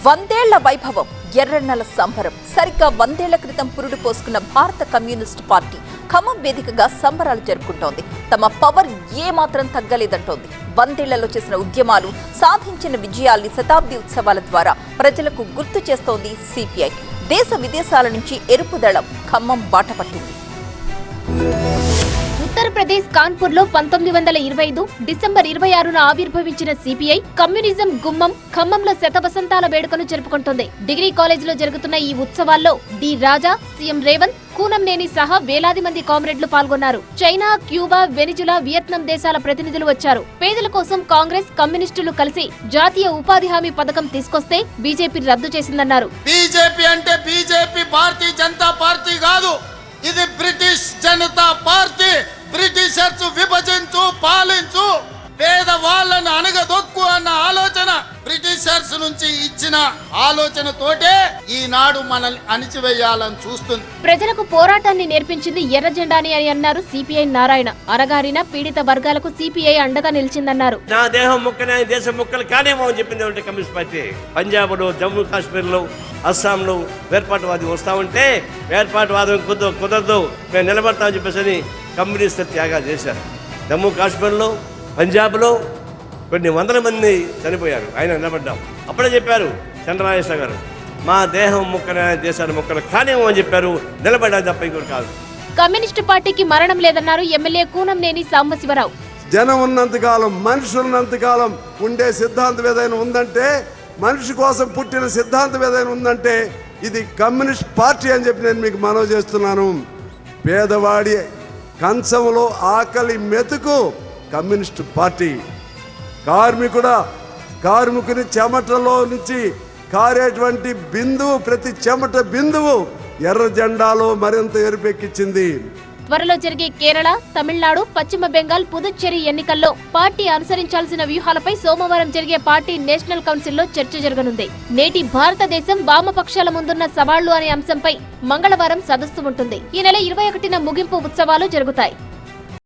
వందేళ్ల వైభవం, ఎర్రన్నల సంబరం. సరిగ్గా 100 ఏళ్ల క్రితం పురుడు పోసుకున్న భారత కమ్యూనిస్టు పార్టీ ఖమ్మం వేదికగా సంబరాలు జరుపుకుంటోంది. తమ పవర్ ఏమాత్రం తగ్గలేదంటోంది. 100 ఏళ్లలో చేసిన ఉద్యమాలు, సాధించిన విజయాల్ని శతాబ్ది ఉత్సవాల ద్వారా ప్రజలకు గుర్తు చేస్తోంది సిపిఐ. దేశ విదేశాల నుంచి ఎరుపు దళం ఖమ్మం బాట పట్టింది. ఉత్తరప్రదేశ్ కాన్పూర్ లో 1925 డిసెంబర్ 26న ఆవిర్భవించిన సిపిఐ కమ్యూనిజం గుమ్మం ఖమ్మంలో శతవసంతాల వేడుకను జరుపుకుంటోంది. డిగ్రీ కాలేజీలో జరుగుతున్న ఈ ఉత్సవాల్లో డి రాజా, సీఎం రేవంత్, కూనంనేని సహా వేలాది మంది కామ్రేడ్లు పాల్గొన్నారు. చైనా, క్యూబా, వెనిజులా, వియత్నాం దేశాల ప్రతినిధులు వచ్చారు. పేదల కోసం కాంగ్రెస్, కమ్యూనిస్టులు కలిసి జాతీయ ఉపాధి హామీ పథకం తీసుకొస్తే బీజేపీ రద్దు చేసిందన్నారు. బీజేపీ అంటే బీజేపీ భారతీయ జనతా పార్టీ కాదు, ఇది బ్రిటిష్ జనతా పార్టీ. బ్రిటిషర్స్ విభజించు, పాలించు, పేదవాళ్లను అనగదొక్కు అన్న ఆలోచన బ్రిటిషర్స్ నుంచి ఇచ్చిన ఆలోచనతోటే ఈనాడు మనల్ని అణిచివేయాలని చూస్తుంది. ప్రజలకు పోరాటాన్ని నేర్పించింది ఎర్ర జెండాని అని అన్నారు సిపిఐ నారాయణ. అరగారిన పీడిత వర్గాలకు సిపిఐ అండగా నిలిచిందన్నారు. నా దేహం ముక్కనే దేశం ముక్కలు కానేమో అని చెప్పింది కమ్యూనిస్ట్ పార్టీ. పంజాబ్ లో, జమ్మూ కాశ్మీర్ లో, అస్సాంలో వేర్పాటువాదం వస్తా ఉంటే వేర్పాటువాదం కుదరదు, మేము నిలబడతామని చెప్పేసి కమ్యూనిస్టులు త్యాగాలు చేశారు. జమ్మూ కాశ్మీర్లో, పంజాబ్లో కొన్ని వందల మంది చనిపోయారు. ఆయన నిలబడ్డాం. అప్పుడే చెప్పారు చంద్రరాజేశ్వర గారు, మా దేహం ముక్కనే దేశాన్ని ముక్కలు కానేమో అని చెప్పారు. నిలబడ్డా తప్ప ఇంకోటి కాదు. కమ్యూనిస్టు పార్టీకి మరణం లేదన్నారు ఎమ్మెల్యే కూనంనేని సాంబశివరావు. జనం ఉన్నంతకాలం, మనుషులు ఉన్నంతకాలం ఉండే సిద్ధాంతం ఏదైనా ఉందంటే, మనిషి కోసం పుట్టిన సిద్ధాంతం ఏదైనా ఉందంటే ఇది కమ్యూనిస్ట్ పార్టీ అని చెప్పి నేను మీకు మనవి చేస్తున్నాను. పేదవాడి కంచంలో ఆకలి మెతుకు కమ్యూనిస్ట్ పార్టీ. కార్మికుని చెమటలో నుంచి కారేటువంటి బిందువు, ప్రతి చెమట బిందువు ఎర్ర జెండాలో మరింత ఎరుపెక్కించింది. త్వరలో జరిగే కేరళ, తమిళనాడు, పశ్చిమ బెంగాల్, పుదుచ్చేరి ఎన్నికల్లో పార్టీ అనుసరించాల్సిన వ్యూహాలపై సోమవారం జరిగే పార్టీ నేషనల్ కౌన్సిల్లో చర్చ జరగనుంది. నేటి భారతదేశం వామపక్షాల ముందున్న సవాళ్లు అనే అంశంపై మంగళవారం సదస్సు ఉంటుంది. ఈ నెల 21న ముగింపు ఉత్సవాలు జరుగుతాయి.